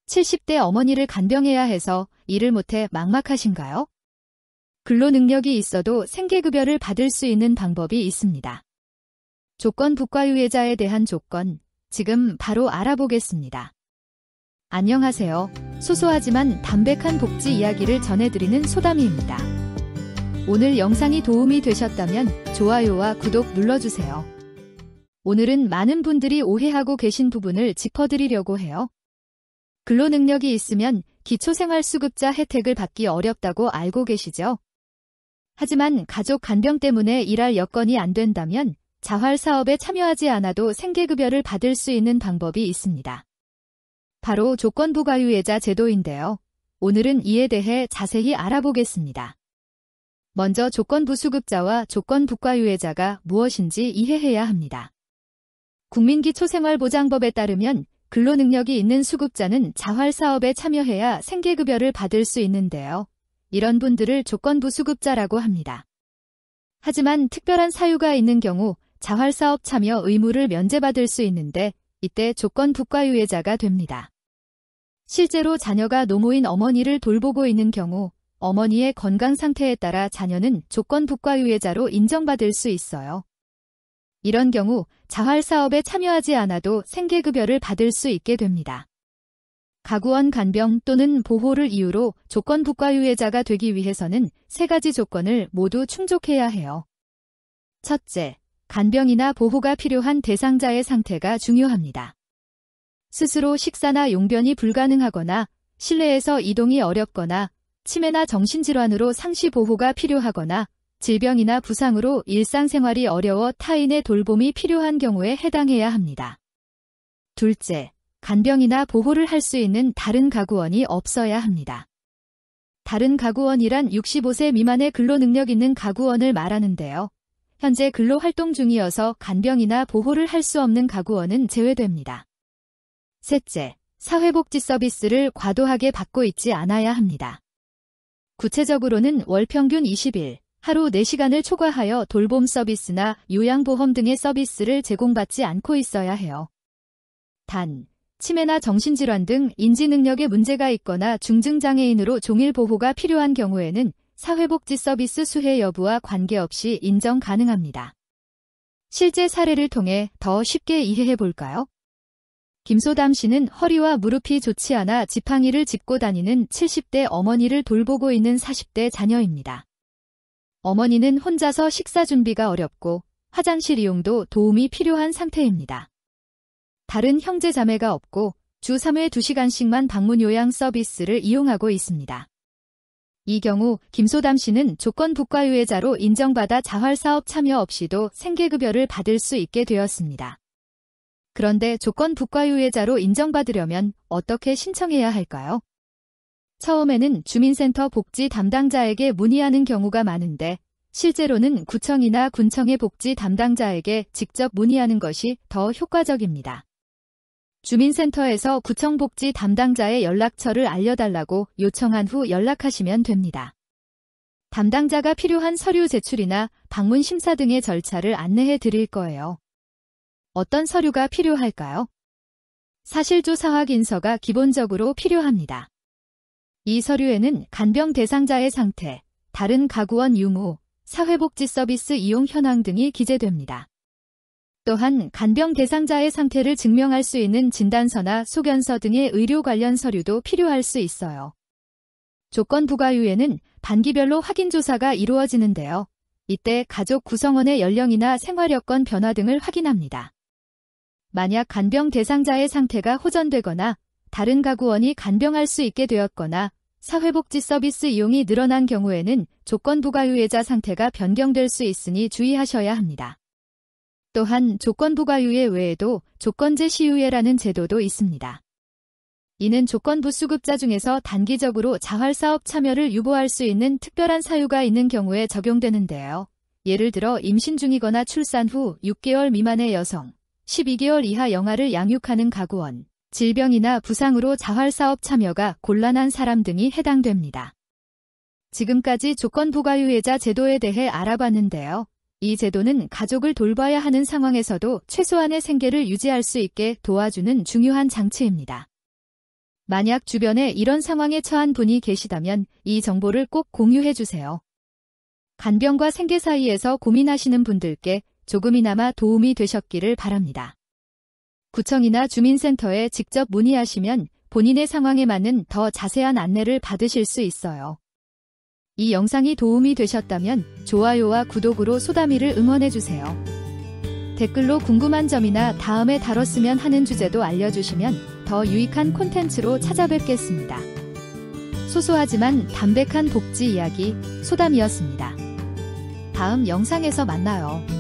70대 어머니를 간병해야 해서 일을 못해 막막하신가요? 근로 능력이 있어도 생계급여를 받을 수 있는 방법이 있습니다. 조건 부과유예자에 대한 조건, 지금 바로 알아보겠습니다. 안녕하세요. 소소하지만 담백한 복지 이야기를 전해드리는 소담이입니다. 오늘 영상이 도움이 되셨다면 좋아요와 구독 눌러주세요. 오늘은 많은 분들이 오해하고 계신 부분을 짚어드리려고 해요. 근로 능력이 있으면 기초생활수급자 혜택을 받기 어렵다고 알고 계시죠? 하지만 가족 간병 때문에 일할 여건이 안 된다면 자활사업에 참여하지 않아도 생계급여를 받을 수 있는 방법이 있습니다. 바로 조건부과유예자 제도인데요. 오늘은 이에 대해 자세히 알아보겠습니다. 먼저 조건부수급자와 조건부과유예자가 무엇인지 이해해야 합니다. 국민기초생활보장법에 따르면 근로능력이 있는 수급자는 자활사업에 참여해야 생계급여를 받을 수 있는데요. 이런 분들을 조건부수급자라고 합니다. 하지만 특별한 사유가 있는 경우 자활사업 참여 의무를 면제받을 수 있는데 이때 조건부과유예자가 됩니다. 실제로 자녀가 노모인 어머니를 돌보고 있는 경우 어머니의 건강 상태에 따라 자녀는 조건부과유예자로 인정받을 수 있어요. 이런 경우 자활사업에 참여하지 않아도 생계급여를 받을 수 있게 됩니다. 가구원 간병 또는 보호를 이유로 조건부과유예자가 되기 위해서는 세 가지 조건을 모두 충족해야 해요. 첫째, 간병이나 보호가 필요한 대상자의 상태가 중요합니다. 스스로 식사나 용변이 불가능하거나 실내에서 이동이 어렵거나 치매나 정신질환으로 상시 보호가 필요하거나 질병이나 부상으로 일상생활이 어려워 타인의 돌봄이 필요한 경우에 해당해야 합니다. 둘째, 간병이나 보호를 할 수 있는 다른 가구원이 없어야 합니다. 다른 가구원이란 65세 미만의 근로능력 있는 가구원을 말하는데요. 현재 근로활동 중이어서 간병이나 보호를 할 수 없는 가구원은 제외됩니다. 셋째, 사회복지 서비스를 과도하게 받고 있지 않아야 합니다. 구체적으로는 월 평균 20일, 하루 4시간을 초과하여 돌봄 서비스나 요양보험 등의 서비스를 제공받지 않고 있어야 해요. 단, 치매나 정신질환 등 인지능력에 문제가 있거나 중증장애인으로 종일 보호가 필요한 경우에는 사회복지 서비스 수혜 여부와 관계없이 인정 가능합니다. 실제 사례를 통해 더 쉽게 이해해 볼까요? 김소담 씨는 허리와 무릎이 좋지 않아 지팡이를 짚고 다니는 70대 어머니를 돌보고 있는 40대 자녀입니다. 어머니는 혼자서 식사 준비가 어렵고 화장실 이용도 도움이 필요한 상태입니다. 다른 형제 자매가 없고 주 3회 2시간씩만 방문 요양 서비스를 이용하고 있습니다. 이 경우 김소담 씨는 조건부과유예자로 인정받아 자활사업 참여 없이도 생계급여를 받을 수 있게 되었습니다. 그런데 조건부과유예자로 인정받으려면 어떻게 신청해야 할까요? 처음에는 주민센터 복지 담당자에게 문의하는 경우가 많은데 실제로는 구청이나 군청의 복지 담당자에게 직접 문의하는 것이 더 효과적입니다. 주민센터에서 구청 복지 담당자의 연락처를 알려달라고 요청한 후 연락하시면 됩니다. 담당자가 필요한 서류 제출이나 방문 심사 등의 절차를 안내해 드릴 거예요. 어떤 서류가 필요할까요? 사실조사 확인서가 기본적으로 필요합니다. 이 서류에는 간병 대상자의 상태, 다른 가구원 유무, 사회복지 서비스 이용 현황 등이 기재됩니다. 또한 간병 대상자의 상태를 증명할 수 있는 진단서나 소견서 등의 의료 관련 서류도 필요할 수 있어요. 조건부과유예는 반기별로 확인조사가 이루어지는데요. 이때 가족 구성원의 연령이나 생활여건 변화 등을 확인합니다. 만약 간병 대상자의 상태가 호전되거나 다른 가구원이 간병할 수 있게 되었거나 사회복지 서비스 이용이 늘어난 경우에는 조건부과유예자 상태가 변경될 수 있으니 주의하셔야 합니다. 또한 조건부과유예 외에도 조건제시유예라는 제도도 있습니다. 이는 조건부수급자 중에서 단기적으로 자활사업 참여를 유보할 수 있는 특별한 사유가 있는 경우에 적용되는데요. 예를 들어 임신 중이거나 출산 후 6개월 미만의 여성, 12개월 이하 영아를 양육하는 가구원, 질병이나 부상으로 자활사업 참여가 곤란한 사람 등이 해당됩니다. 지금까지 조건부과유예자 제도에 대해 알아봤는데요. 이 제도는 가족을 돌봐야 하는 상황에서도 최소한의 생계를 유지할 수 있게 도와주는 중요한 장치입니다. 만약 주변에 이런 상황에 처한 분이 계시다면 이 정보를 꼭 공유해 주세요. 간병과 생계 사이에서 고민하시는 분들께 조금이나마 도움이 되셨기를 바랍니다. 구청이나 주민센터에 직접 문의하시면 본인의 상황에 맞는 더 자세한 안내를 받으실 수 있어요. 이 영상이 도움이 되셨다면 좋아요와 구독으로 소담이를 응원해주세요. 댓글로 궁금한 점이나 다음에 다뤘으면 하는 주제도 알려주시면 더 유익한 콘텐츠로 찾아뵙겠습니다. 소소하지만 담백한 복지 이야기 소담이었습니다. 다음 영상에서 만나요.